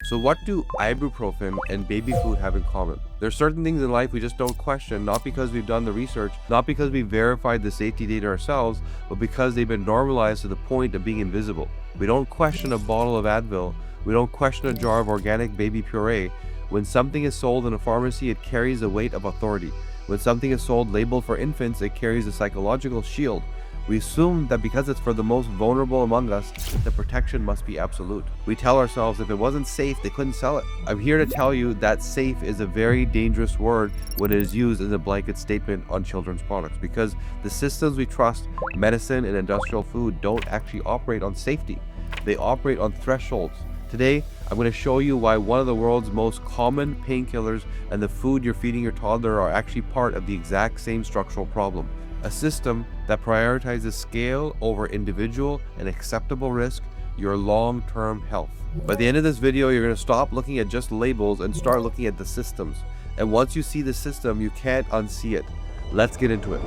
So what do ibuprofen and baby food have in common? There are certain things in life we just don't question, not because we've done the research, not because we verified the safety data ourselves, but because they've been normalized to the point of being invisible. We don't question a bottle of Advil. We don't question a jar of organic baby puree. When something is sold in a pharmacy, it carries the weight of authority. When something is sold labeled for infants, it carries a psychological shield. We assume that because it's for the most vulnerable among us, the protection must be absolute. We tell ourselves if it wasn't safe, they couldn't sell it. I'm here to tell you that safe is a very dangerous word when it is used as a blanket statement on children's products, because the systems we trust, medicine and industrial food, don't actually operate on safety. They operate on thresholds. Today, I'm going to show you why one of the world's most common painkillers and the food you're feeding your toddler are actually part of the exact same structural problem. A system that prioritizes scale over individual and acceptable risk, your long-term health. By the end of this video, you're going to stop looking at just labels and start looking at the systems. And once you see the system, you can't unsee it. Let's get into it.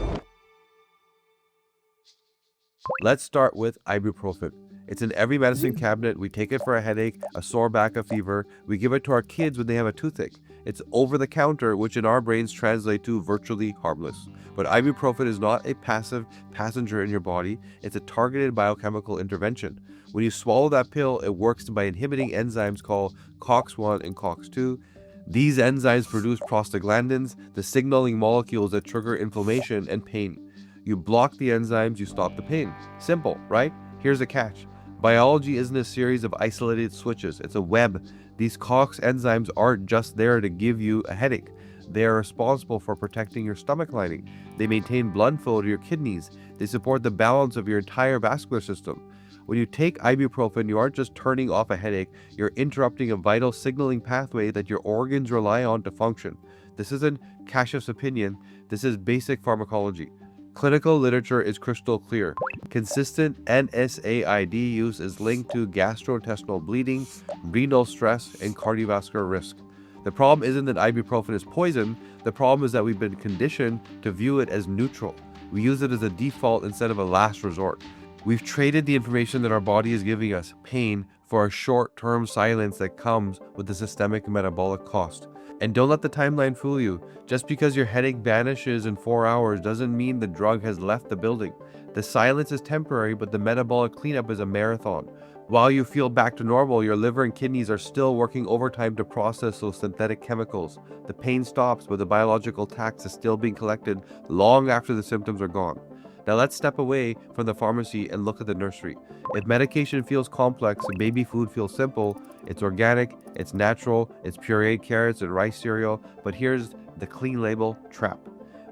Let's start with ibuprofen. It's in every medicine cabinet. We take it for a headache, a sore back, a fever. We give it to our kids when they have a toothache. It's over the counter, which in our brains translate to virtually harmless. But ibuprofen is not a passive passenger in your body. It's a targeted biochemical intervention. When you swallow that pill, it works by inhibiting enzymes called COX-1 and COX-2. These enzymes produce prostaglandins, the signaling molecules that trigger inflammation and pain. You block the enzymes, you stop the pain. Simple, right? Here's the catch. Biology isn't a series of isolated switches. It's a web. These COX enzymes aren't just there to give you a headache. They are responsible for protecting your stomach lining. They maintain blood flow to your kidneys. They support the balance of your entire vascular system. When you take ibuprofen, you aren't just turning off a headache, you're interrupting a vital signaling pathway that your organs rely on to function. This isn't Kash's opinion, this is basic pharmacology. Clinical literature is crystal clear. Consistent NSAID use is linked to gastrointestinal bleeding, renal stress, and cardiovascular risk. The problem isn't that ibuprofen is poison. The problem is that we've been conditioned to view it as neutral. We use it as a default instead of a last resort. We've traded the information that our body is giving us, pain, for a short-term silence that comes with the systemic metabolic cost. And don't let the timeline fool you. Just because your headache vanishes in 4 hours doesn't mean the drug has left the building. The silence is temporary, but the metabolic cleanup is a marathon. While you feel back to normal, your liver and kidneys are still working overtime to process those synthetic chemicals. The pain stops, but the biological tax is still being collected long after the symptoms are gone. Now let's step away from the pharmacy and look at the nursery. If medication feels complex and baby food feels simple, it's organic, it's natural, it's pureed carrots and rice cereal, but here's the clean label trap.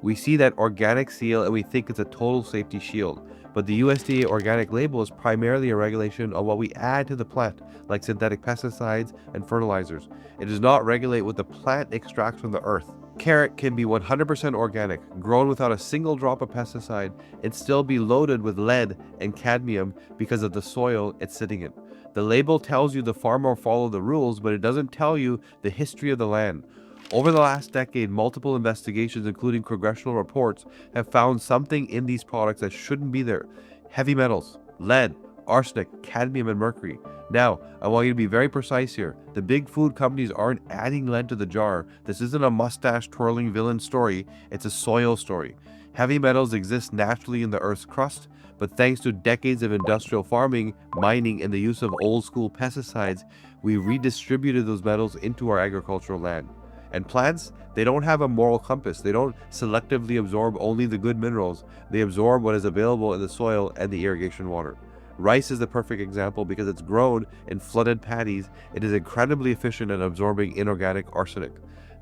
We see that organic seal and we think it's a total safety shield, but the USDA organic label is primarily a regulation on what we add to the plant, like synthetic pesticides and fertilizers. It does not regulate what the plant extracts from the earth. Carrot can be 100% organic, grown without a single drop of pesticide, and still be loaded with lead and cadmium because of the soil it's sitting in. The label tells you the farmer followed the rules, but it doesn't tell you the history of the land. Over the last decade, multiple investigations, including congressional reports, have found something in these products that shouldn't be there. Heavy metals, lead, arsenic, cadmium, and mercury. Now, I want you to be very precise here. The big food companies aren't adding lead to the jar. This isn't a mustache-twirling villain story, it's a soil story. Heavy metals exist naturally in the Earth's crust, but thanks to decades of industrial farming, mining, and the use of old-school pesticides, we redistributed those metals into our agricultural land. And plants, they don't have a moral compass. They don't selectively absorb only the good minerals. They absorb what is available in the soil and the irrigation water. Rice is the perfect example because it's grown in flooded paddies. It is incredibly efficient at absorbing inorganic arsenic.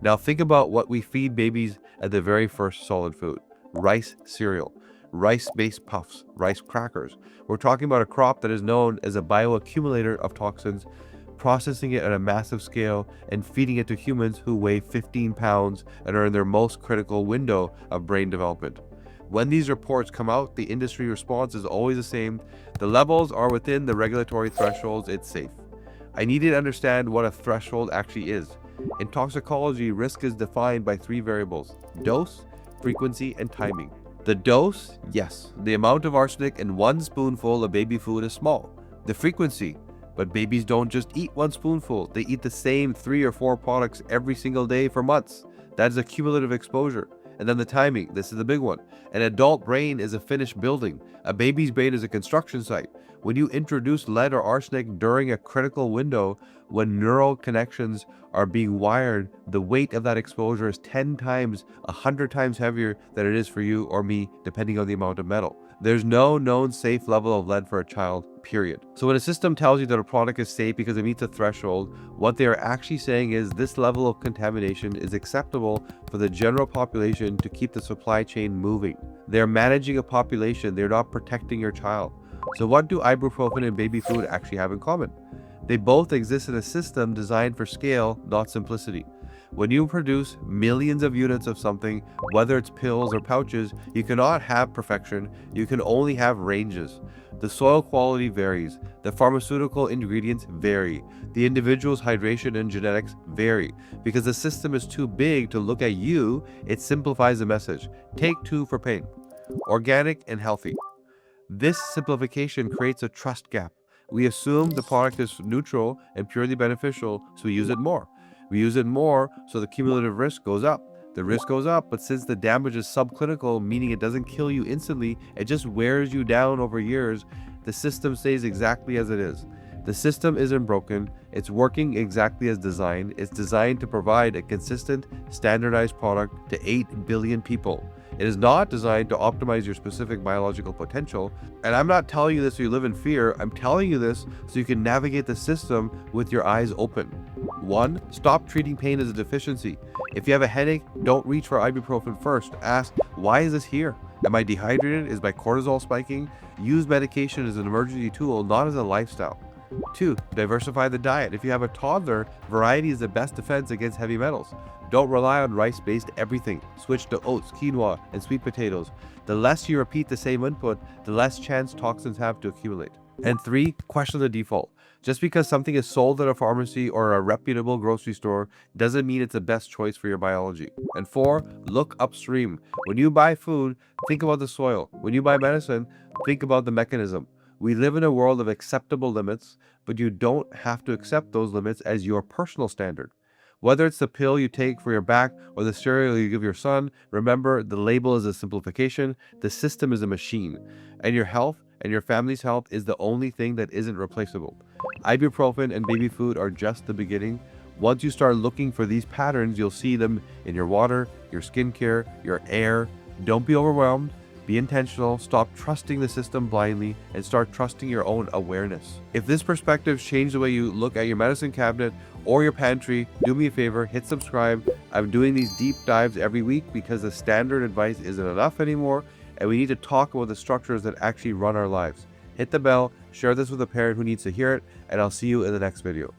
Now think about what we feed babies at the very first solid food. Rice cereal, rice-based puffs, rice crackers. We're talking about a crop that is known as a bioaccumulator of toxins, processing it at a massive scale and feeding it to humans who weigh 15 pounds and are in their most critical window of brain development. When these reports come out, the industry response is always the same. The levels are within the regulatory thresholds, it's safe. I needed to understand what a threshold actually is. In toxicology, risk is defined by 3 variables: dose, frequency, and timing. The dose, yes, the amount of arsenic in 1 spoonful of baby food is small. The frequency, But babies don't just eat one spoonful, they eat the same 3 or 4 products every single day for months. That is a cumulative exposure. And then the timing, this is the big one. An adult brain is a finished building. A baby's brain is a construction site. When you introduce lead or arsenic during a critical window, when neural connections are being wired, the weight of that exposure is 10 times, 100 times heavier than it is for you or me, depending on the amount of metal. There's no known safe level of lead for a child, period. So when a system tells you that a product is safe because it meets a threshold, what they are actually saying is this level of contamination is acceptable for the general population to keep the supply chain moving. They're managing a population, they're not protecting your child. So what do ibuprofen and baby food actually have in common? They both exist in a system designed for scale, not simplicity. When you produce millions of units of something, whether it's pills or pouches, you cannot have perfection, you can only have ranges. The soil quality varies, the pharmaceutical ingredients vary, the individual's hydration and genetics vary. Because the system is too big to look at you, it simplifies the message. Take 2 for pain. Organic and healthy. This simplification creates a trust gap. We assume the product is neutral and purely beneficial, so we use it more. We use it more, so the cumulative risk goes up. The risk goes up, but since the damage is subclinical, meaning it doesn't kill you instantly, it just wears you down over years, the system stays exactly as it is. The system isn't broken, it's working exactly as designed. It's designed to provide a consistent, standardized product to 8 billion people. It is not designed to optimize your specific biological potential. And I'm not telling you this so you live in fear. I'm telling you this so you can navigate the system with your eyes open. 1. Stop treating pain as a deficiency. If you have a headache, don't reach for ibuprofen first. Ask, why is this here? Am I dehydrated? Is my cortisol spiking? Use medication as an emergency tool, not as a lifestyle. 2. Diversify the diet. If you have a toddler, variety is the best defense against heavy metals. Don't rely on rice-based everything. Switch to oats, quinoa, and sweet potatoes. The less you repeat the same input, the less chance toxins have to accumulate. And 3. Question the default. Just because something is sold at a pharmacy or a reputable grocery store doesn't mean it's the best choice for your biology. And 4. Look upstream. When you buy food, think about the soil. When you buy medicine, think about the mechanism. We live in a world of acceptable limits, but you don't have to accept those limits as your personal standard. Whether it's the pill you take for your back or the cereal you give your son, remember the label is a simplification, the system is a machine, and your health and your family's health is the only thing that isn't replaceable. Ibuprofen and baby food are just the beginning. Once you start looking for these patterns, you'll see them in your water, your skincare, your air. Don't be overwhelmed. Be intentional, stop trusting the system blindly, and start trusting your own awareness. If this perspective changed the way you look at your medicine cabinet or your pantry, do me a favor, hit subscribe. I'm doing these deep dives every week because the standard advice isn't enough anymore, and we need to talk about the structures that actually run our lives. Hit the bell, share this with a parent who needs to hear it, and I'll see you in the next video.